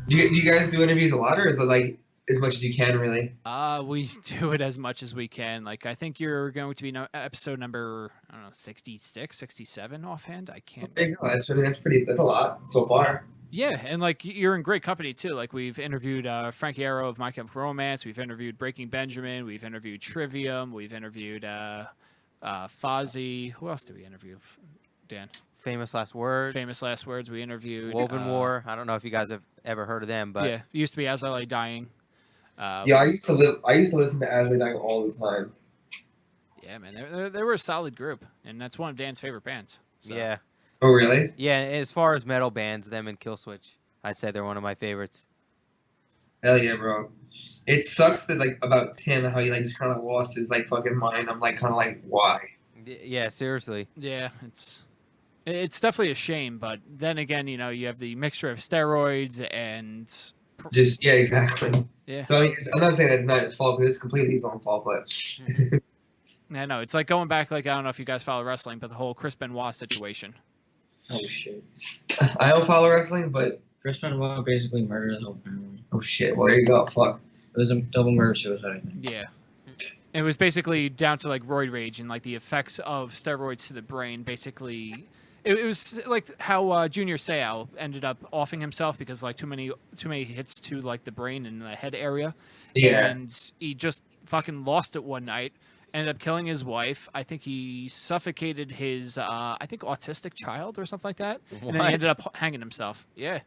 Do you guys do interviews a lot, or is it like as much as you can, really? We do it as much as we can. Like, I think you're going to be episode number, I don't know, 66, 67 offhand. I can't. There you go. That's a lot so far. Yeah, and like you're in great company too. Like we've interviewed Frankie Arrow of My Chemical Romance. We've interviewed Breaking Benjamin. We've interviewed Trivium. We've interviewed Fozzy. Who else did we interview? Dan. Famous Last Words. Famous Last Words. We interviewed Woven War. I don't know if you guys have ever heard of them, but yeah, it used to be As I Lay Dying. Yeah, I used to listen to As I Lay Dying all the time. Yeah, man, they were a solid group, and that's one of Dan's favorite bands. So. Yeah. Oh, really? Yeah, as far as metal bands, them and Killswitch, I'd say they're one of my favorites. Hell yeah, bro. It sucks that, like, about Tim, how he, like, just kind of lost his, like, fucking mind. I'm, like, kind of like, why? Yeah, seriously. Yeah, it's definitely a shame, but then again, you know, you have the mixture of steroids and... Just, yeah, exactly. Yeah. So, I mean, I'm not saying that's not his fault, because it's completely his own fault, but... I know. It's like going back, like, I don't know if you guys follow wrestling, but the whole Chris Benoit situation. Oh, shit. I don't follow wrestling, but... Chris Benoit basically murdered his whole family. Oh, shit. Well, there you go. Fuck. It was a double murder-suicide, I think. Yeah. And it was basically down to, like, roid rage and, like, the effects of steroids to the brain. Basically, it was like how Junior Seau ended up offing himself because, like, too many hits to, like, the brain and the head area. Yeah. And he just fucking lost it one night. Ended up killing his wife. I think he suffocated his, autistic child or something like that. What? And then he ended up hanging himself. Yeah.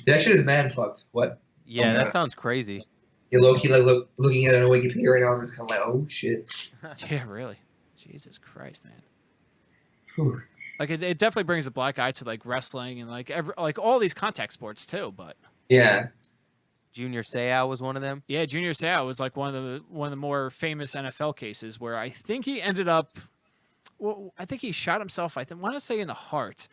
That shit is mad fucked. What? Yeah, Oh, that man. sounds crazy. You're low-key, like, looking at it on Wikipedia right now, I'm just kind of like, oh, shit. Yeah, really. Jesus Christ, man. Whew. Like, it definitely brings a black eye to, like, wrestling and, like, all these contact sports, too, but... Yeah. Junior Seau was one of them. Yeah, Junior Seau was, like, one of the more famous NFL cases where I think he ended up... Well, I think he shot himself, I want to say in the heart.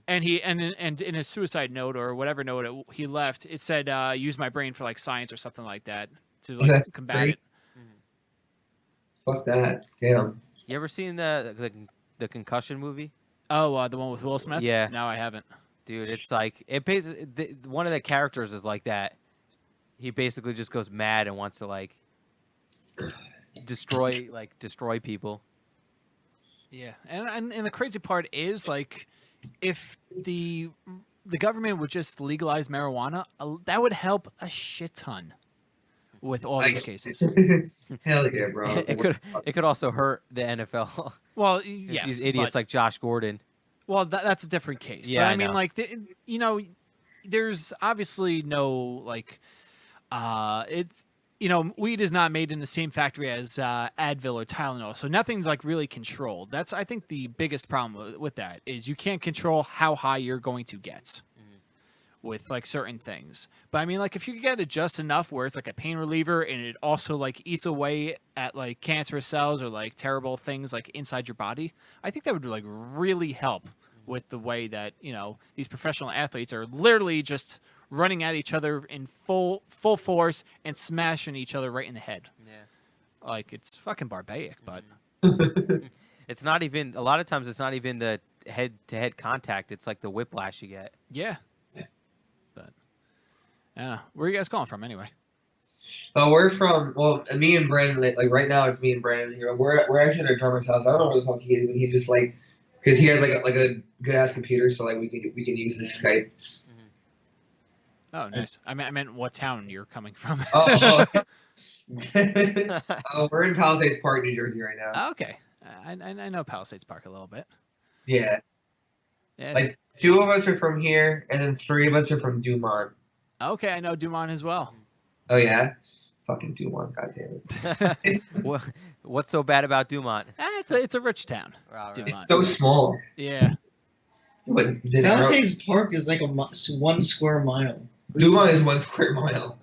And he and in his suicide note or whatever note he left, it said, use my brain for, like, science or something like that to, like, That's combat great. it. Fuck that. Damn. You ever seen the Concussion movie? Oh, the one with Will Smith? Yeah. No, I haven't. Dude, it's like one of the characters is like that. He basically just goes mad and wants to like destroy people. Yeah, and the crazy part is like, if the government would just legalize marijuana, that would help a shit ton with all these cases. Hell yeah, bro. It could also hurt the NFL. Well, If yes, these idiots like Josh Gordon. well, that's a different case. Yeah, but I I mean, know. like, there's obviously no like, it's. Weed is not made in the same factory as Advil or Tylenol, so nothing's like really controlled. That's, I think, the biggest problem with that is you can't control how high you're going to get with like certain things. But I mean, like, if you get it just enough where it's like a pain reliever and it also like eats away at like cancerous cells or like terrible things like inside your body, I think that would like really help with the way that these professional athletes are literally just running at each other in full force and smashing each other right in the head. Yeah. Like, it's fucking barbaric, but It's not even, a lot of times it's not even the head-to-head contact. It's like the whiplash you get. yeah. But I don't know. Where are you guys calling from anyway? We're from, me and Brandon, like right now it's me and Brandon here. We're actually at our drummer's house. I don't know where the fuck he is, but he just like, because he has like a good ass computer, so like we can use his Skype. Oh, nice. I meant what town you're coming from. Oh, we're in Palisades Park, New Jersey right now. Oh, okay. I know Palisades Park a little bit. Yeah. Yeah. Like 2 of us are from here, and then 3 of us are from Dumont. Okay, I know Dumont as well. Oh yeah, fucking Dumont, goddamn it. What's so bad about Dumont? It's a rich town. Wow, Dumont. It's so small. Yeah. But Palisades Park is like 1 square mile. Dumont is 1 square mile.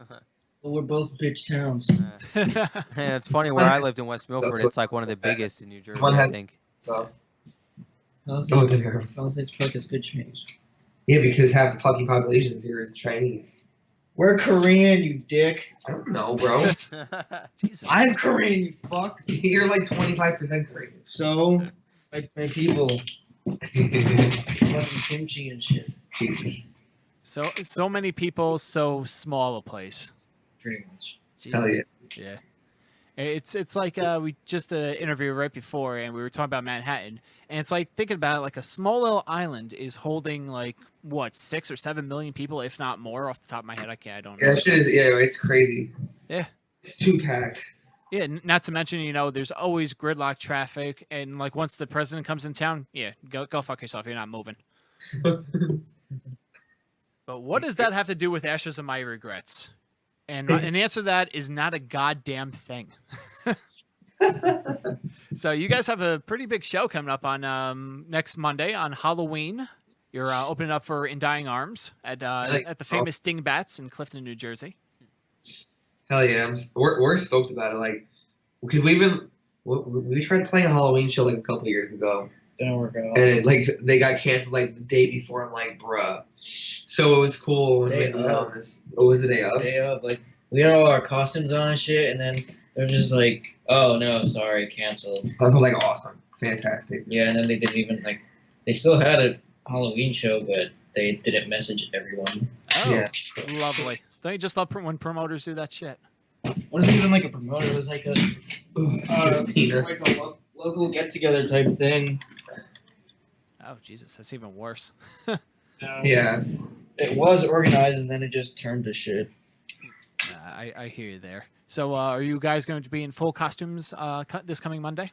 But we're both bitch towns. Yeah, it's funny, where I lived in West Milford, it's like one of the biggest in New Jersey, I think. So. Palisades Park is good change. Yeah, because half the fucking population here is Chinese. We're Korean, you dick. I don't know, bro. Jesus. I'm Korean, you fuck. You're like 25% Korean. So, like my people, fucking kimchi and shit. Jesus. So many people, so small a place. Pretty much. Hell Jesus. yeah. Yeah. It's like we just did an interview right before, and we were talking about Manhattan, and it's like thinking about it, like a small little island is holding like what 6 or 7 million people, if not more, off the top of my head. I don't know. Yeah, that shit is, it's crazy. Yeah. It's too packed. Yeah, not to mention, there's always gridlock traffic, and like once the president comes in town, yeah, go fuck yourself. You're not moving. But what does that have to do with Ashes of My Regrets? And the answer to that is not a goddamn thing. So you guys have a pretty big show coming up on next Monday on Halloween. You're opening up for In Dying Arms at the famous Dingbats in Clifton, New Jersey. Hell yeah, we're stoked about it. Like, because we tried playing a Halloween show like a couple years ago, Didn't work out. and they got canceled like the day before. I'm like, bruh. So it was cool when Day we went of. on this. Oh, was the day up? Day of, like, we had all our costumes on and shit, and then they're just like, oh no, sorry, canceled. I was like, awesome, fantastic. Yeah, and then they didn't even like. They still had a Halloween show, but they didn't message everyone. Oh, Yeah. lovely. Don't you just love when promoters do that shit? It wasn't even like a promoter. It was like a Christina. like a local get together type thing. Oh, Jesus, that's even worse. Yeah. It was organized, and then it just turned to shit. I hear you there. So are you guys going to be in full costumes this coming Monday?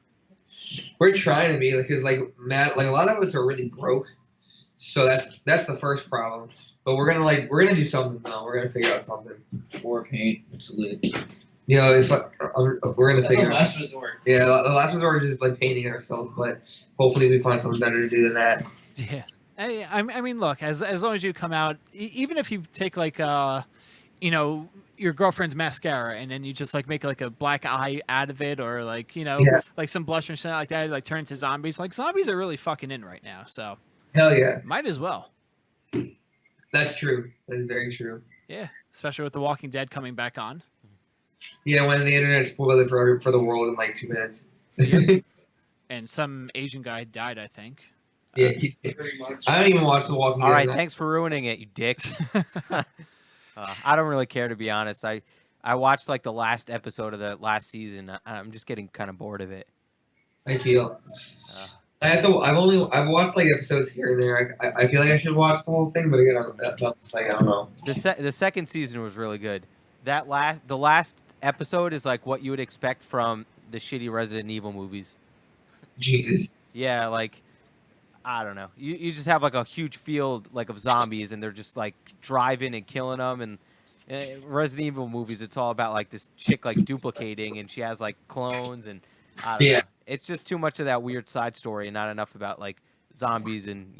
We're trying to be because Matt, a lot of us are really broke, so that's the first problem. But we're gonna do something though. We're gonna figure out something. War paint, it's lit. If we're gonna That's figure a out. last resort. Yeah, the last resort is just like painting it ourselves, but hopefully we find something better to do than that. Yeah. Hey, I mean, look, as long as you come out, even if you take your girlfriend's mascara and then you just like make like a black eye out of it, or like Yeah. like some blush or something like that, like turn into zombies. Like zombies are really fucking in right now, so Hell yeah, might as well. that's true. That's very true. Yeah, especially with The Walking Dead coming back on. Yeah, when the internet spoiled it for the world in like 2 minutes. Yep. And some Asian guy died, I think. Yeah, Pretty much. I don't even watch The Walking Dead. All right, thanks for ruining it, you dicks. I don't really care, to be honest. I watched like the last episode of the last season. I'm just getting kind of bored of it. I feel. I've watched like episodes here and there. I feel like I should watch the whole thing, but again, I don't know. The second season was really good. The last episode is like what you would expect from the shitty Resident Evil movies. Jesus. Yeah, like I don't know. You just have like a huge field like of zombies, and they're just like driving and killing them. And Resident Evil movies, it's all about like this chick like duplicating, and she has like clones, and I don't know. It's just too much of that weird side story, and not enough about like zombies and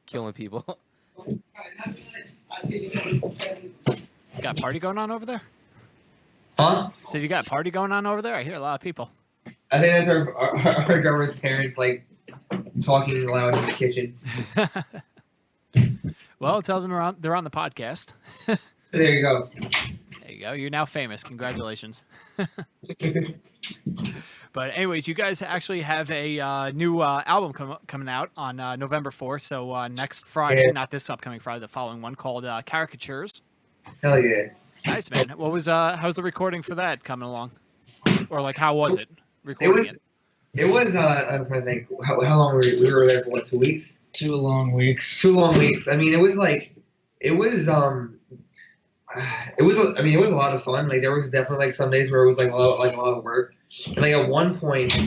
killing people. Got a party going on over there? Huh? So you got a party going on over there? I hear a lot of people. I think that's our drummer's parents like talking loud in the kitchen. Well, tell them they're on the podcast. There you go. There you go. You're now famous. Congratulations. But anyways, you guys actually have a new album coming out on November 4th. So next Friday, not this upcoming Friday, the following one, called Caricatures. Hell yeah. Nice, man. What was how's the recording for that coming along? Or like how was it recording it? It was I'm trying to think how long were we were there for, what, 2 weeks? 2 long weeks. 2 long weeks. I mean, it was a lot of fun. Like there was definitely like some days where it was like a lot of work. And like at one point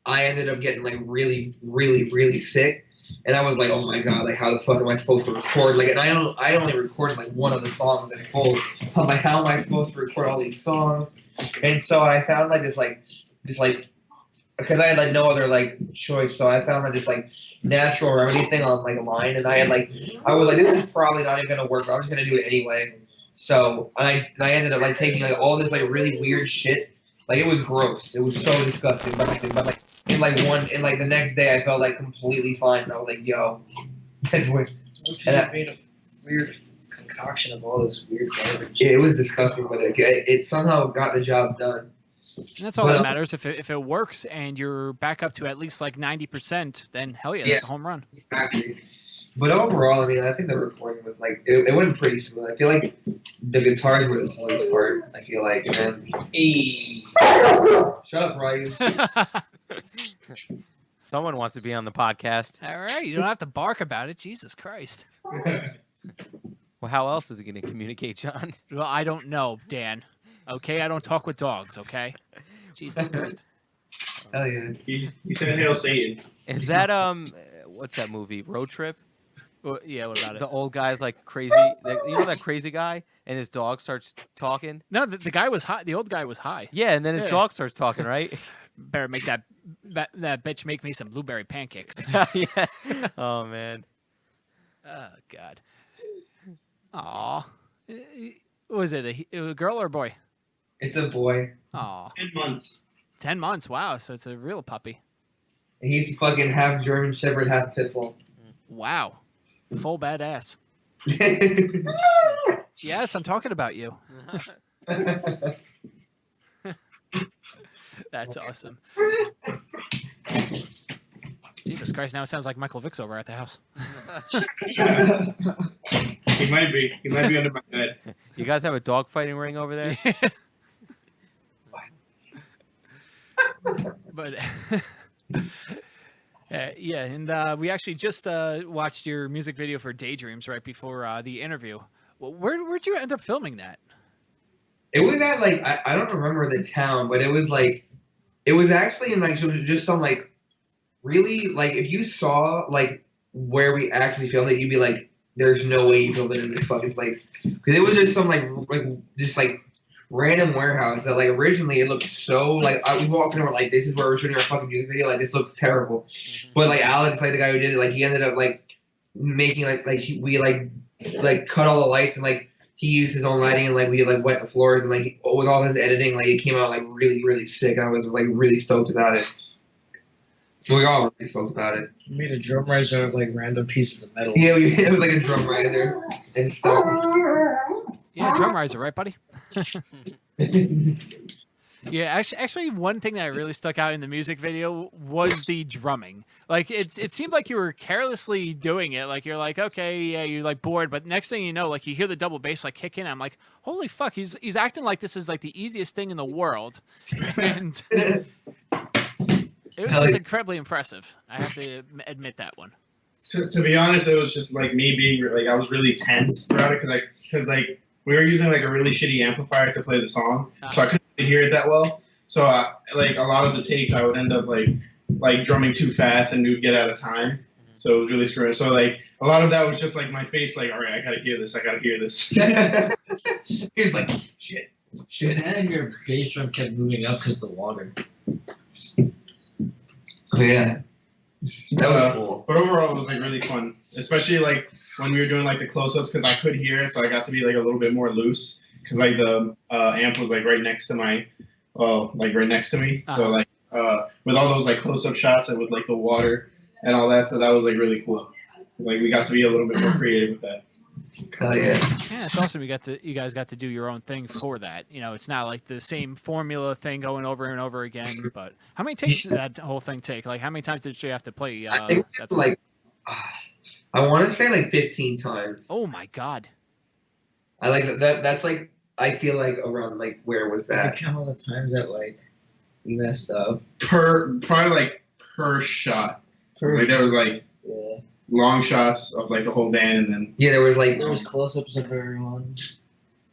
I ended up getting like really, really, really sick. And I was like, oh my god, like how the fuck am I supposed to record? Like, and I only recorded like one of the songs in full. I'm like, how am I supposed to record all these songs? And so I found like this because I had like no other like choice, so I found like this like natural remedy thing on like line, and I was like, this is probably not even gonna work. I'm just gonna do it anyway. So I ended up like taking like all this like really weird shit. Like it was gross. It was so disgusting. But like in the next day I felt like completely fine. And I was like, yo, that's weird. And I made a weird concoction of all this weird garbage. Yeah, it was disgusting, but it somehow got the job done. And that's all that matters. If it works and you're back up to at least like 90%, then hell yeah, that's a home run. Exactly. But overall, I mean, I think the recording was like it went pretty smooth. I feel like the guitars were the smoothest part. I feel like, and then Hey. shut up, Ryan. Someone wants to be on the podcast. All right, you don't have to bark about it. Jesus Christ. Well, how else is he going to communicate, John? Well, I don't know, Dan. Okay, I don't talk with dogs. Okay. Jesus Christ. Hell yeah. He said hail Satan. Is that what's that movie? Road Trip? Well, yeah. What about it? The old guy's like crazy. You know that crazy guy, and his dog starts talking. No, the guy was high. The old guy was high. Yeah, and then his Yeah. dog starts talking, right? Better make that bitch make me some blueberry pancakes. Yeah. Oh man. Oh God. Aw. Was it a girl or a boy? It's a boy. Aw. 10 months. 10 months. Wow. So it's a real puppy. He's fucking half German Shepherd, half Pitbull. Wow. Full badass. Yes, I'm talking about you. That's awesome. Jesus Christ, now it sounds like Michael Vick's over at the house. He might be. He might be under my bed. You guys have a dog fighting ring over there? But yeah, and we actually just watched your music video for Daydreams right before the interview. Well, where'd you end up filming that? It was at like I don't remember the town, but it was actually in like just some like really like if you saw like where we actually filmed it, you'd be like, there's no way you filmed it in this fucking place, because it was just some like just like random warehouse that like originally it looked so like we walked in and we're like, this is where we're shooting our fucking music video, like this looks terrible. But like Alex, like the guy who did it, like he ended up like making we cut all the lights, and like he used his own lighting, and like we like wet the floors, and like with all his editing, like it came out like really, really sick, and I was like really stoked about it. We were all really stoked about it. We made a drum riser out of like random pieces of metal. Yeah, it was like a drum riser and stuff. Yeah, drum riser, right, buddy? Yeah, actually, one thing that really stuck out in the music video was the drumming. Like, it seemed like you were carelessly doing it. Like, you're like, okay, yeah, you're like bored, but next thing you know, like you hear the double bass like kick in. I'm like, holy fuck, he's acting like this is like the easiest thing in the world, and it was just incredibly impressive. I have to admit that one. To be honest, it was just like me being like I was really tense throughout it because like we were using like a really shitty amplifier to play the song, so I couldn't really hear it that well. So like a lot of the takes, I would end up like drumming too fast and we would get out of time. So it was really screwing. So like a lot of that was just like my face, like, all right, I gotta hear this. He's like, shit. And your bass drum kept moving up because of the water. Oh yeah, that was cool. But overall, it was like really fun, especially like when we were doing like the close-ups, because I could hear it, so I got to be like a little bit more loose, because like the amp was like right next to me. So like with all those like close-up shots and with like the water and all that, so that was like really cool. Like we got to be a little bit more creative with that. Hell yeah. Yeah, it's awesome. You guys got to do your own thing for that. You know, it's not like the same formula thing going over and over again. But how many takes did that whole thing take? Like, how many times did you have to play? I think it's like, I want to say like 15 times. Oh my god! I like that. That's like, I feel like around like where was I that? count all the times that like we messed up. Probably per shot. Like there was like Yeah. long shots of like the whole band, and then Yeah, there was like There was close-ups of everyone.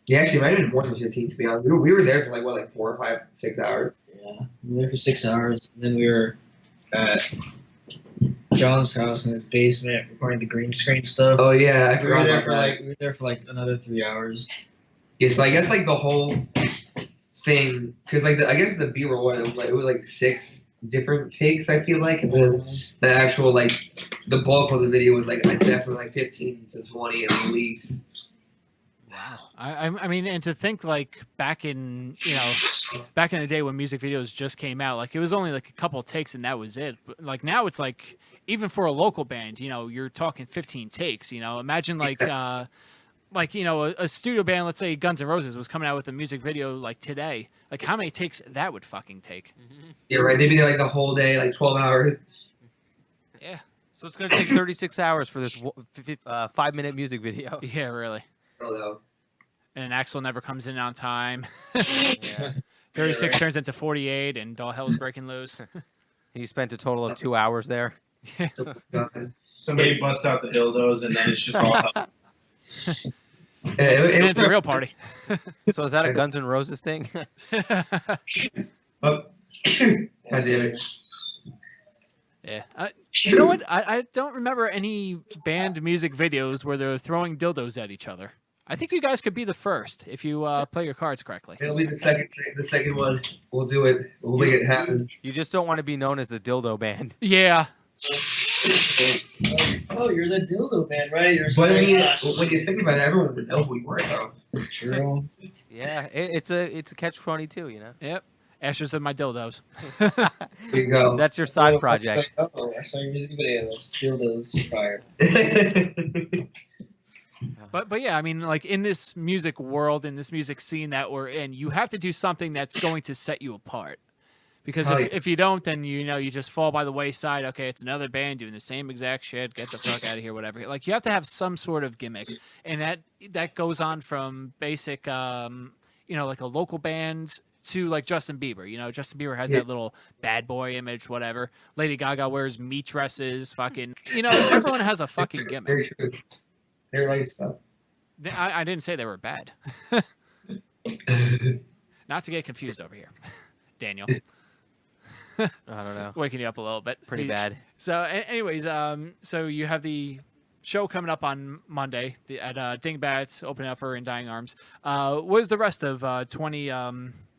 yeah, actually, it might have been more than 15 to be honest. We were there for like what, like 4 or 5, 6 hours. Yeah. We were there for 6 hours, and then we were at John's house in his basement recording the green screen stuff. Oh yeah, I we were forgot there about for that. we were there for like another 3 hours. Yeah, so I guess like the whole thing, because like I guess the B-roll one, it was like 6 different takes, I feel like, and then the actual like the bulk of the video was like definitely like 15 to 20 at least. Wow. I mean, and to think like back in the day when music videos just came out, like it was only like a couple takes and that was it. But like now it's like even for a local band, you're talking 15 takes. Imagine like a studio band, let's say Guns N' Roses was coming out with a music video like today. Like how many takes that would fucking take? Yeah, right. They'd be there like the whole day, like 12 hours. Yeah. So it's gonna take 36 hours for this 5-minute music video. Yeah, really. Oh, no. And then Axel never comes in on time. Yeah. 36 turns into 48, and all hell's breaking loose. And you spent a total of 2 hours there. God. Somebody busts out the dildos, and then it's just all up. And then it's a real party. So is that a Guns N' Roses thing? Oh. God damn it. Yeah. You know what? I don't remember any band music videos where they're throwing dildos at each other. I think you guys could be the first if you play your cards correctly. It'll be the second one. We'll do it. We'll make it happen. You just don't want to be known as the dildo band. Yeah. Oh, you're the dildo man, right? You're But I mean, so when you think about it, everyone would know who we were, though. true. Yeah, it's a catch-22, you know. Yep. Ashes of my dildos. There you go. That's your side project. Oh, I saw your music video. Dildos fire. But yeah, I mean, like in this music world, in this music scene that we're in, you have to do something that's going to set you apart. Because if you don't, then you just fall by the wayside. Okay, it's another band doing the same exact shit. Get the fuck out of here, whatever. Like you have to have some sort of gimmick, and that goes on from basic, like a local band to like Justin Bieber. You know, Justin Bieber has that little bad boy image, whatever. Lady Gaga wears meat dresses. Fucking, everyone has a fucking gimmick. Very true. They're nice stuff. I didn't say they were bad. Not to get confused over here, Daniel. I don't know. Waking you up a little bit. Pretty bad. So, anyways, so you have the show coming up on Monday at Dingbats, opening up for In Dying Arms. What is the rest of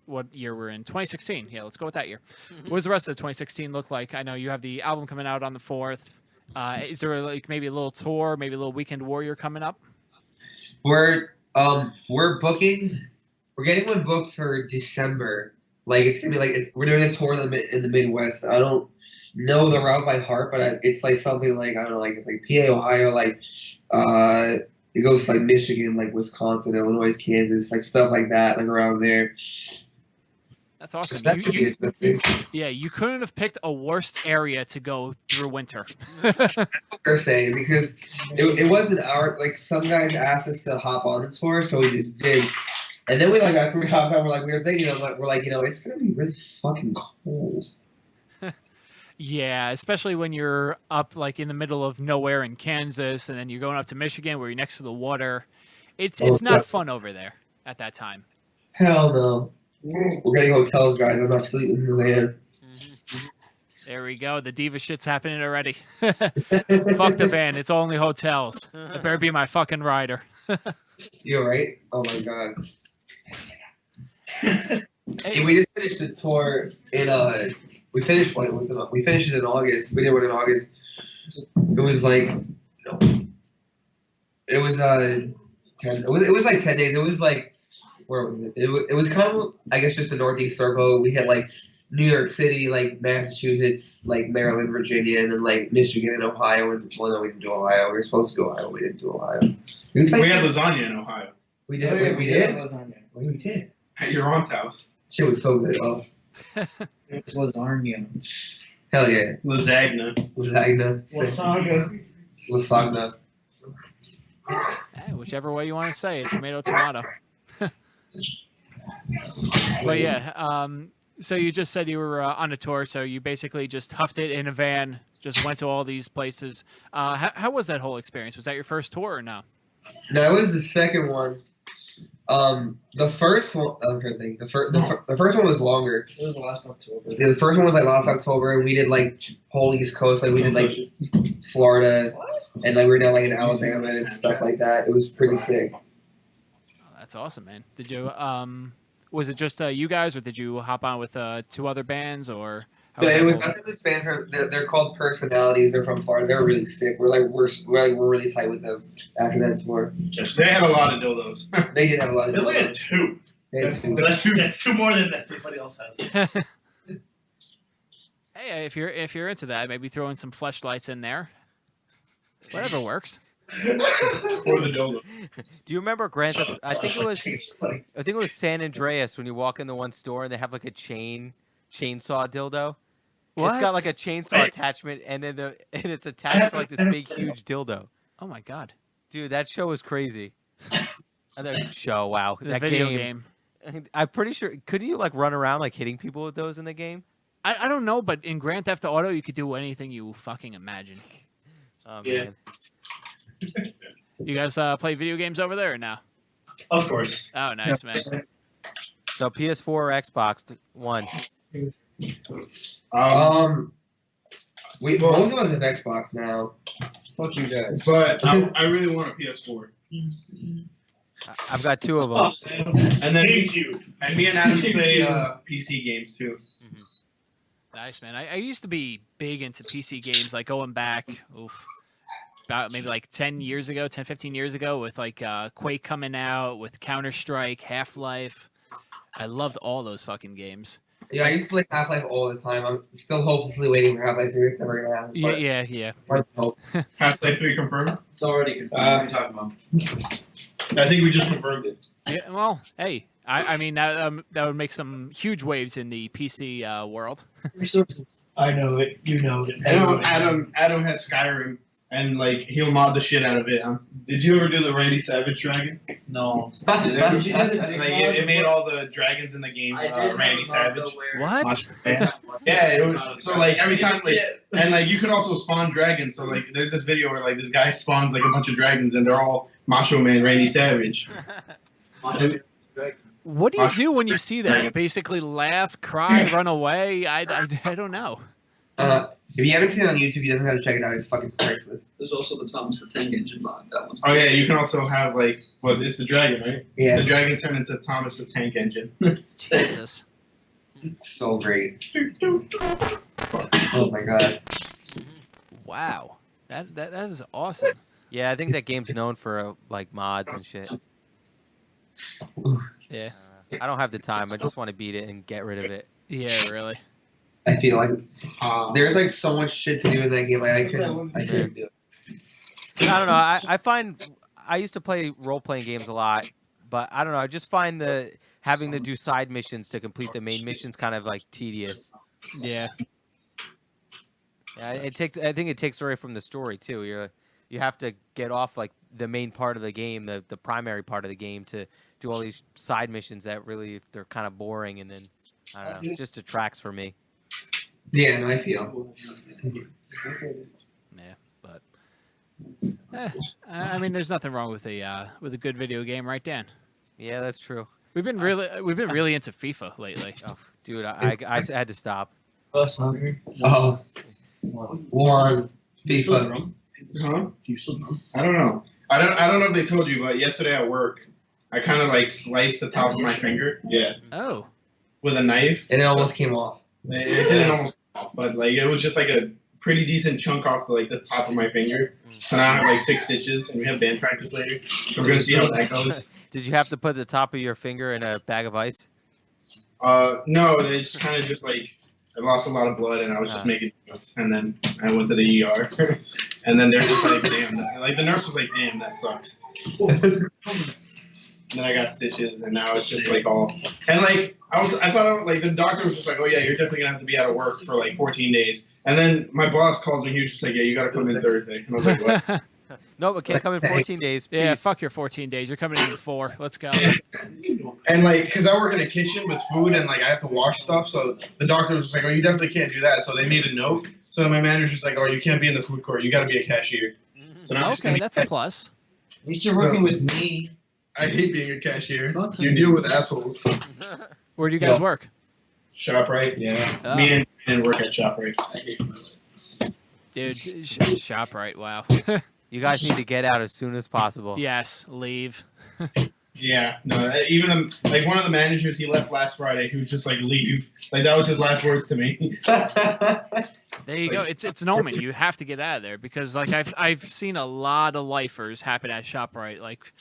what year we're in? 2016. Yeah, let's go with that year. What does the rest of 2016 look like? I know you have the album coming out on the 4th. Is there like maybe a little tour, maybe a little Weekend Warrior coming up? We're booking. We're getting one booked for December. Like it's gonna be we're doing a tour in the Midwest. I don't know the route by heart, but it's like something like I don't know, like it's like PA, Ohio, like it goes to like Michigan, like Wisconsin, Illinois, Kansas, like stuff like that, like around there. That's awesome. That's You couldn't have picked a worse area to go through winter. They're saying because it wasn't some guys asked us to hop on the tour, so we just did. And then after we talked about it, we were thinking it's gonna be really fucking cold. Yeah, especially when you're up like in the middle of nowhere in Kansas, and then you're going up to Michigan where you're next to the water. It's not fun over there at that time. Hell no. We're getting hotels, guys. I'm not sleeping in the van. There we go. The diva shit's happening already. Fuck the van. It's only hotels. It better be my fucking rider. You're right. Oh my god. Hey, we just finished the tour in we finished it in August. We did one in August. It was like it was 10 it was like 10 days. It was like where was it? It was kind of I guess just the Northeast Circle. We had like New York City, like Massachusetts, like Maryland, Virginia, and then like Michigan and Ohio. And well, no, we didn't do Ohio. We were supposed to do Ohio. We didn't do Ohio. We had lasagna in Ohio. We did. We did. Lasagna. We did. At your aunt's house. Shit was so good. Oh, It was lasagna. hell yeah. Lasagna. Lasagna. Hey, whichever way you want to say it, tomato. But yeah, so you just said you were on a tour, so you basically just huffed it in a van, just went to all these places. How was that whole experience? Was that your first tour or no? No, it was the second one. The first one, I'm trying to think. The first one was longer. It was last October. Yeah, the first one was like last October, and we did like whole East Coast. Like we did like Florida, and like we were down like in Alabama and stuff like that. It was pretty sick. Oh, that's awesome, man. Did you was it just you guys, or did you hop on with 2 other bands, or? Yeah, it was us and this band. They're called Personalities. They're from Florida. They're really sick. We're really tight with them after that tour. They had a lot of dildos. They did have a lot of. They only had 2. That's 2 more than everybody else has. Hey, if you're into that, maybe throw in some fleshlights in there. Whatever works. Or the dildo. Do you remember Grand Theft? I think it was San Andreas when you walk into one store and they have like a chainsaw dildo. What? It's got like a chainsaw attachment, and then it's attached to like this big, huge dildo. Oh my god. Dude, that show was crazy. That show, wow. The That video game. I'm pretty sure. Couldn't you like run around like hitting people with those in the game? I don't know, but in Grand Theft Auto, you could do anything you fucking imagine. Oh Yeah. man. You guys play video games over there or no? Of course. Oh, nice, man. So PS4 or Xbox One? We both of us have Xbox now. Fuck you guys. But I really want a PS4. I've got 2 of them. And then Thank you. and me and Adam play PC games too. Nice, man. I used to be big into PC games, like going back, about maybe like 10, 15 years ago with like Quake coming out, with Counter-Strike, Half-Life. I loved all those fucking games. Yeah, I used to play Half-Life all the time. I'm still hopelessly waiting for Half-Life 3. It's never gonna happen. Yeah. Half-Life 3 confirmed? It's already confirmed. What are you talking about? I think we just confirmed it. Yeah, well, hey, I mean that would make some huge waves in the PC world. Resources. I know it. You know it. I know Adam has Skyrim, and like he'll mod the shit out of it. Did you ever do the Randy Savage dragon? No. Like, it made all the dragons in the game Randy Savage. What? Yeah, so like every time and like you could also spawn dragons. So like there's this video where like this guy spawns like a bunch of dragons and they're all Macho Man Randy Savage. What do you do when you see that? Basically laugh, cry, run away? I don't know. If you haven't seen it on YouTube, you don't know how to check it out. It's fucking priceless. There's also the Thomas the Tank Engine mod. That one's Oh yeah, you can also have like it's the dragon, right? Yeah. The dragons turn into Thomas the Tank Engine. Jesus. It's so great. Oh my god. Wow. That is awesome. Yeah, I think that game's known for like mods and shit. Yeah. I don't have the time. I just want to beat it and get rid of it. Yeah, really. I feel like there's like so much shit to do in that game. Like I couldn't do it. I don't know. I find I used to play role-playing games a lot, but I don't know. I just find having to do side missions to complete the main missions kind of like tedious. Yeah. Yeah, I think it takes away from the story too. You have to get off like the main part of the game, the primary part of the game, to do all these side missions that really they're kind of boring, and then I don't know, just detracts for me. Yeah, no, I feel. Yeah, but I mean, there's nothing wrong with a good video game, right, Dan? Yeah, that's true. We've been really into FIFA lately. Oh, dude, I had to stop. Oh, one FIFA. Huh? Do you still know? I don't know. I don't know if they told you, but yesterday at work, I kind of like sliced the top of my finger. Yeah. Oh. With a knife. And it almost came off. It didn't almost come off, but like it was just like a pretty decent chunk off like the top of my finger. So now I have like 6 stitches, and we have band practice later. So we're gonna see how that goes. Did you have to put the top of your finger in a bag of ice? No, it's kind of just like I lost a lot of blood, and I was just making notes, and then I went to the ER, and then they're just like, damn, like the nurse was like, damn, that sucks. And then I got stitches, and now it's just like all, and like I thought like the doctor was just like, oh yeah, you're definitely gonna have to be out of work for like 14 days. And then my boss called me, he was just like, yeah, you gotta come in Thursday. And I was like, what? No, it can't come in 14 days. Yeah, Peace. fuck your 14 days. You're coming in 4. Let's go. And like, cause I work in a kitchen with food, and like I have to wash stuff, so the doctor was just like, oh, you definitely can't do that. So they made a note. So my manager's just like, oh, you can't be in the food court. You gotta be a cashier. So now I'm just Okay, gonna- that's a plus. At least you're working with me. I hate being a cashier. You deal with assholes. Where do you guys work? ShopRite, yeah. Oh. Me and work at ShopRite. Dude, ShopRite, wow. You guys need to get out as soon as possible. Yes, leave. Yeah, no, even like one of the managers, he left last Friday. He was just like, leave. Like that was his last words to me. There you go. It's an omen. You have to get out of there because like I've seen a lot of lifers happen at ShopRite. Like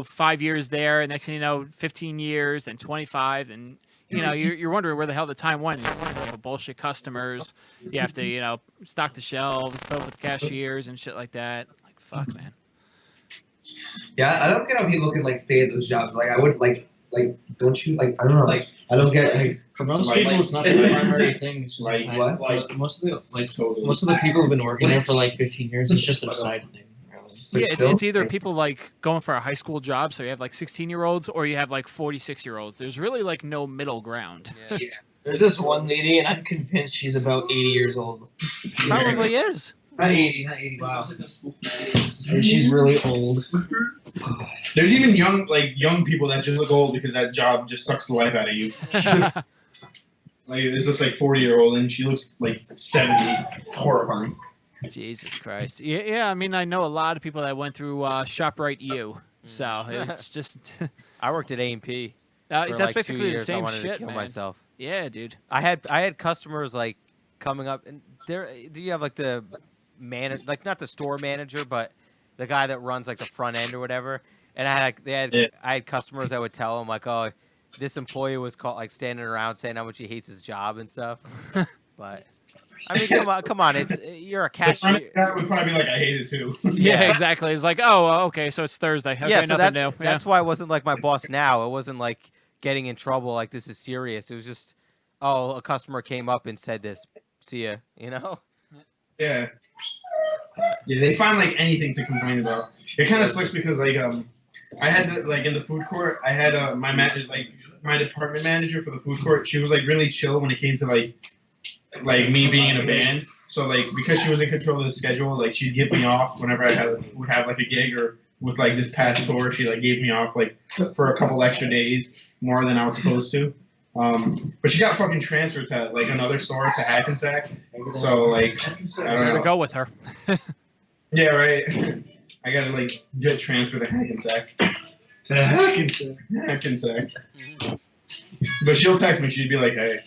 5 years there, and next thing you know, 15 years, and 25, and you're wondering where the hell the time went. Bullshit customers. You have to stock the shelves, put up with cashiers and shit like that. Like fuck, man. Yeah, I don't get how people can like stay at those jobs. Like I would like like, don't you like? I don't know. Like, I don't get like. For most Like- people, it's not the primary thing. It's just Like a side- what? Like most of the Totally. most of the people who've been working there for like 15 years, it's just a side thing. Really. But Yeah, still, it's either like- people like going for a high school job, so you have like 16-year-olds, or you have like 46-year-olds. There's really like no middle ground. Yeah. There's this one lady, and I'm convinced she's about 80 years old. Probably is. Not 80, not 80. Wow. Wow. And she's really old. There's even young people that just look old because that job just sucks the life out of you. Like there's this like 40-year-old and she looks like 70. Horrifying. Jesus Christ. Yeah. I mean, I know a lot of people that went through ShopRite U, so it's just I worked at A&P. that's for like 2 basically the years. I same wanted to shit, kill man. myself. Yeah, dude. I had customers like coming up, and there do you have like the like not the store manager, but the guy that runs like the front end or whatever. And I had customers that would tell him like, oh, this employee was called like standing around saying how much he hates his job and stuff. But I mean, come on, you're a cashier. That would probably be like I hate it too. Yeah, exactly. It's like, oh, okay, so it's Thursday. Okay, Yeah, so nothing new. that's why it wasn't like my boss now. It wasn't like getting in trouble like this is serious. It was just, oh, a customer came up and said this. See ya, you know? Yeah. Yeah, they find like anything to complain about. It kind of sucks because like I had like in the food court, I had my department manager for the food court. She was like really chill when it came to like me being in a band. So like because she was in control of the schedule, like she'd give me off whenever I would have like a gig, or with like this past tour, she like gave me off like for a couple extra days more than I was supposed to. But she got fucking transferred to like another store to Hackensack. So like I don't Way to know. go with her. Yeah, right. I gotta like get transferred to Hackensack. Hackensack. But she'll text me. She'd be like, "Hey,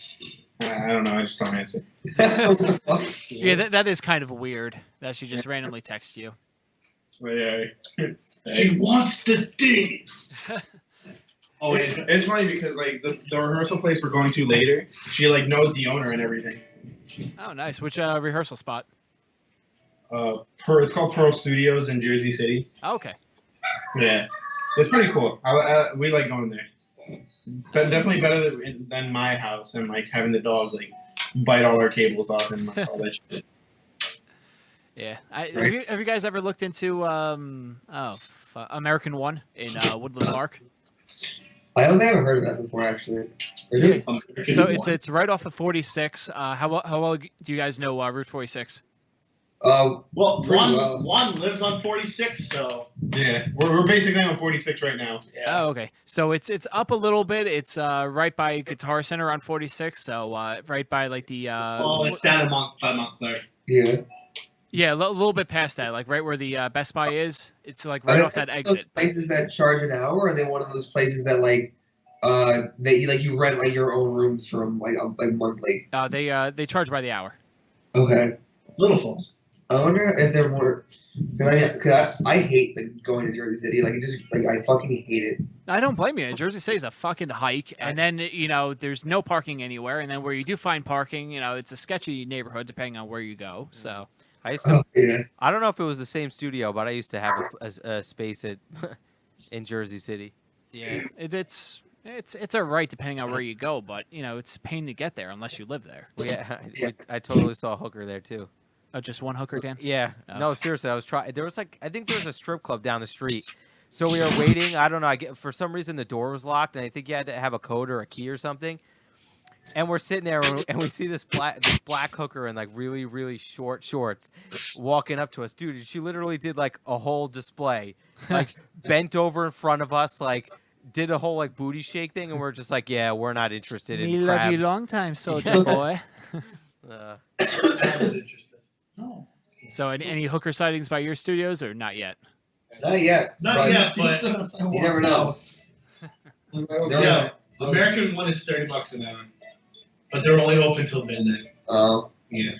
I don't know. I just don't answer." What the fuck? Yeah, that is kind of weird that she just randomly texts you. But yeah. She wants the thing. Oh, it's funny because like the rehearsal place we're going to later, she like knows the owner and everything. Oh, nice. Which rehearsal spot? It's called Pearl Studios in Jersey City. Oh, okay. Yeah, it's pretty cool. We like going there. But definitely better than my house and like having the dog like bite all our cables off and like, all that shit. Yeah. Have you guys ever looked into American One in Woodland Park? I don't think I've heard of that before, actually. Yeah. So it's right off of 46. How well do you guys know Route 46? Well, Pretty well. one lives on 46, so Yeah, we're basically on 46 right now. yeah. Oh, okay. So it's up a little bit. It's right by Guitar Center on 46. So right by like the Well, it's down by Montclair. Yeah. yeah, a little bit past that, like right where the Best Buy is. It's like Are right they off that those exit. places that charge an hour, or are they one of those places that like that you rent like your own rooms from like monthly? They charge by the hour. Okay. Little Falls. I wonder if they're more. Cause I hate like, going to Jersey City. Like it just like I fucking hate it. I don't blame you. Jersey City is a fucking hike, and then there's no parking anywhere, and then where you do find parking, it's a sketchy neighborhood depending on where you go. So I used to. Oh, yeah. I don't know if it was the same studio, but I used to have a space in Jersey City. yeah, it's a right depending on where you go, but it's a pain to get there unless you live there. Well, yeah, Yeah. I totally saw a hooker there too. Oh, just one hooker, Dan? Yeah, Oh. no, seriously, I was trying. There was like, I think there was a strip club down the street. So we were waiting. I don't know. For some reason the door was locked, and I think you had to have a code or a key or something. And we're sitting there, and we see this black hooker in like really, really short shorts walking up to us. Dude, she literally did like a whole display, like bent over in front of us, like did a whole like booty shake thing, and we're just like, yeah, we're not interested in Me crabs. love you long time, soldier boy. Uh, I was interested. No. So any hooker sightings by your studios or not yet? Not yet. Not yet, but You never know. yeah, American one is $30 an hour, but they're only open till midnight. Oh. Yeah.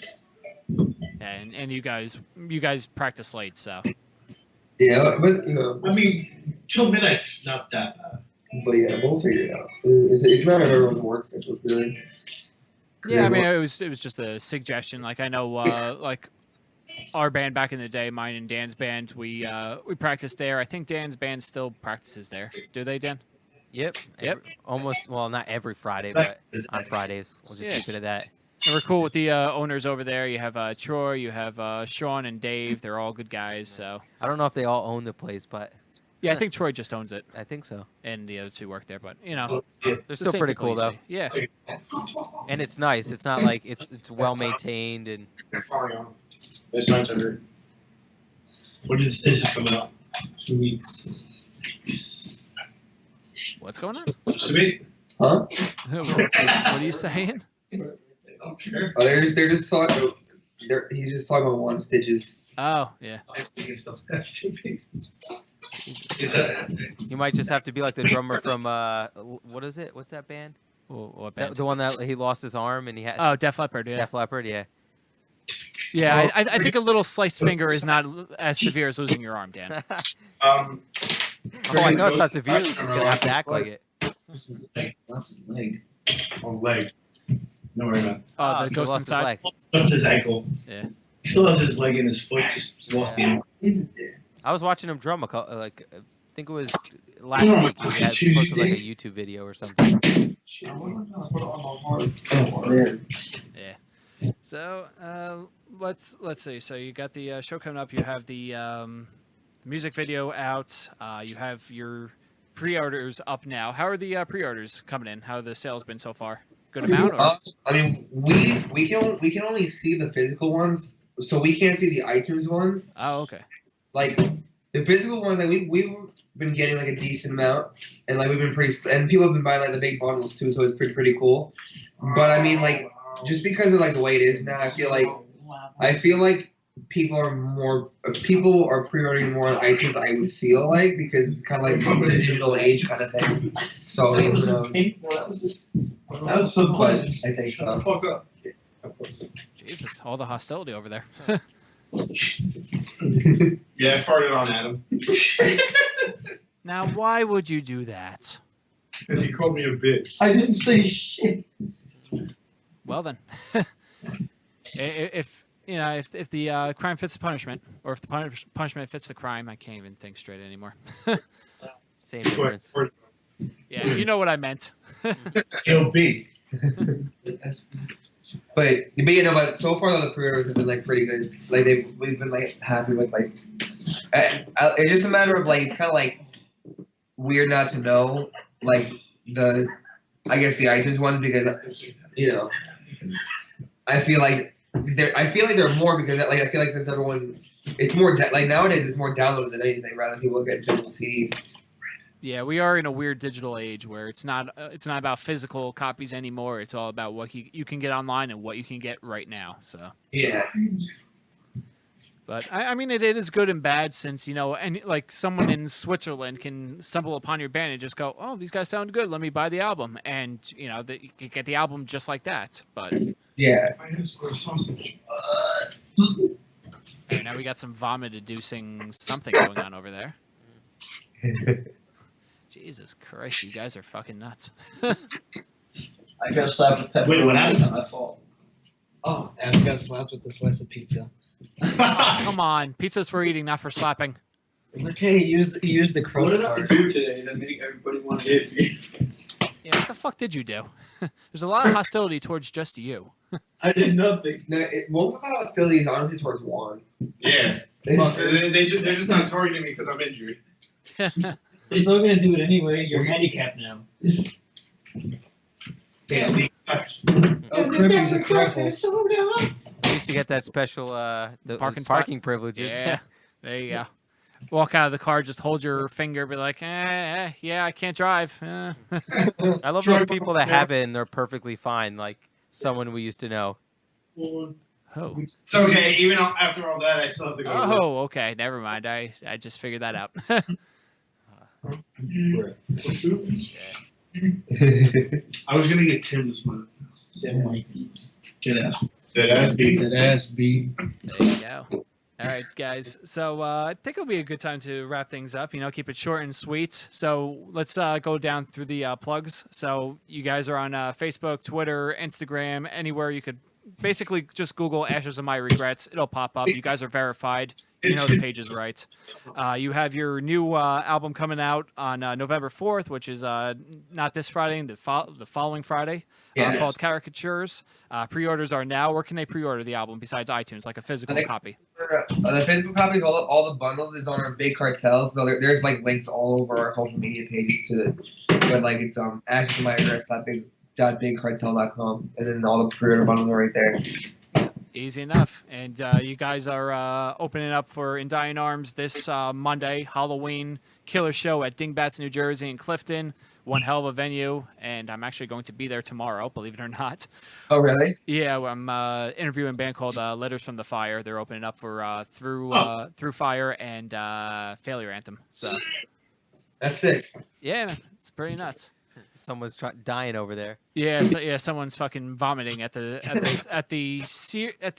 And you guys practice late, so Yeah, but I mean, till midnight's not that bad. but yeah, we'll figure it out. It's a matter of everyone's work schedules, really. yeah. I mean, it was just a suggestion. Like I know, like our band back in the day, mine and Dan's band, we practiced there. I think Dan's band still practices there. Do they, Dan? Yep. Yep. Almost. Well, not every Friday, but on Fridays. We'll just keep it at that. And we're cool with the owners over there. You have Troy, you have Sean and Dave. They're all good guys. So I don't know if they all own the place, but yeah, I think Troy just owns it, I think so. and the other two work there. But you know, They're the still same pretty people cool you though, see. Yeah. and it's nice. It's not like it's well maintained and. They're falling off. They're starting to hurt. When did the stitches come out? 2 weeks. What's going on? Should we? Huh? What are you saying? I don't care. Oh, they're just talking. He's just talking about one stitches. Oh yeah. I think it's stuff that's stupid. Jesus Is Christ. that? You might just have to be like the drummer from what is it? What's that band? What The, band? the one that he lost his arm and he had. Oh, Def Leppard. Yeah. Def Leppard, yeah. Yeah, I think a little sliced finger is not as severe as losing your arm, Dan. Oh, I know it's not severe. You're just gonna have to act like it. That's his leg. That's his leg. On leg. No, we're not. Oh, so the he ghost lost his inside. leg. Just his ankle. Yeah. He still has his leg and his foot. Just lost the ankle. I was watching him drum I think it was last Oh, week. He had posted like a YouTube video or something. Yeah. So let's see. So you got the show coming up. You have the music video out. You have your pre-orders up now. How are the pre-orders coming in? How have the sales been so far? Good amount? Or? I mean, we can only see the physical ones, so we can't see the iTunes ones. Oh, okay. Like the physical ones, like we've been getting like a decent amount, and like we've been and people have been buying like the big bundles too, so it's pretty cool. But I mean, like just because of like the way it is now, I feel like people are pre-ordering more on iTunes. I would feel like because it's kind of like the digital age kind of thing. So That who was knows? that was just. That was so But pleasant. I think Shut the so. fuck up. Jesus, all the hostility over there. Yeah, I farted on Adam. Now, why would you do that? Because he called me a bitch. I didn't say shit. Well then, if you know if the crime fits the punishment, or if the punishment fits the crime, I can't even think straight anymore. Same difference. Yeah, you know what I meant. It'll be. But you know, but so far the pre-orders have been like pretty good. Like we've been like happy with like. It's just a matter of like it's kind of like weird not to know like the the iTunes ones because you know I feel like there are more because like I feel like since everyone it's more like nowadays it's more downloads than anything rather than people getting physical CDs. Yeah, we are in a weird digital age where it's not about physical copies anymore. It's all about what you can get online and what you can get right now. So Yeah. but I mean it is good and bad since you know and like someone in Switzerland can stumble upon your band and just go, oh, these guys sound good, let me buy the album, and you know you can get the album just like that. But Yeah. My hands for a sausage. and now we got some vomit-inducing something going on over there. Jesus Christ, you guys are fucking nuts. I got slapped with pepperoni. Wait, what happened? It's not my fault. Oh, Adam got slapped with a slice of pizza. Come on, pizza's for eating, not for slapping. It's okay. He used the What crust did I part. do today that made everybody want to hit me? Yeah, what the fuck did you do? There's a lot of hostility towards just you. I did nothing. No, most of the hostility is honestly towards Juan. Yeah. They're just not targeting me because I'm injured. You're still gonna do it anyway. You're handicapped now. Yeah. Oh, Crippy's a cripple. I used to get that special the Parking spot? parking privileges. Yeah, there you go. Walk out of the car, just hold your finger, be like, yeah, I can't drive. I love those people that have it and they're perfectly fine. Like someone we used to know. Oh. It's okay. Even after all that, I still have to go. to work. Oh, okay. Never mind. I just figured that out. I was gonna get Tim this month. Get ass. Dead ass beat. That ass beat. There you go. All right, guys. So I think it'll be a good time to wrap things up. You know, keep it short and sweet. So let's go down through the plugs. So you guys are on Facebook, Twitter, Instagram, anywhere you could. Basically, just Google "Ashes of My Regrets." It'll pop up. You guys are verified. You know the page is right. You have your new album coming out on November 4th, which is not this Friday, the following Friday, Yes. called Caricatures. Pre-orders are now. Where can they pre-order the album besides iTunes, like a physical copy? The physical copies, all the bundles is on our Big Cartel. So there's like links all over our social media pages to it. But like it's ashesmyregrets.bigcartel.com, and then all the pre-order bundles are right there. Easy enough. And you guys are opening up for In Dying Arms this Monday, Halloween killer show at Dingbats, New Jersey in Clifton. One hell of a venue, and I'm actually going to be there tomorrow, believe it or not. Oh, really? Yeah, I'm interviewing a band called Letters from the Fire. They're opening up for Through Fire and Failure Anthem. So That's sick. yeah, man, it's pretty nuts. Someone's dying over there. Yeah, someone's fucking vomiting at the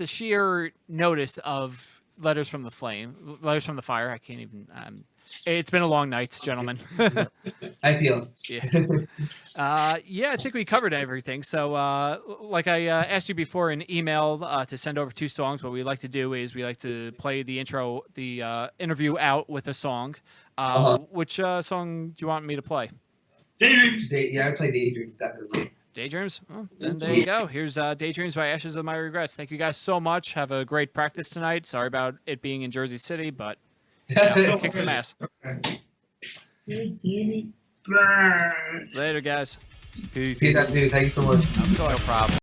sheer notice of Letters from the Fire. I can't even. It's been a long night, gentlemen. I feel. Yeah, I think we covered everything. So, like I asked you before in email to send over 2 songs, what we like to do is we like to play the interview out with a song. Which song do you want me to play? Daydreams. I play Daydreams, definitely. Daydreams? Well, then there you go. Here's Daydreams by Ashes of My Regrets. Thank you guys so much. Have a great practice tonight. Sorry about it being in Jersey City, but kick some ass. Later, guys. Peace. Peace out, dude. Thank you so much. No problem.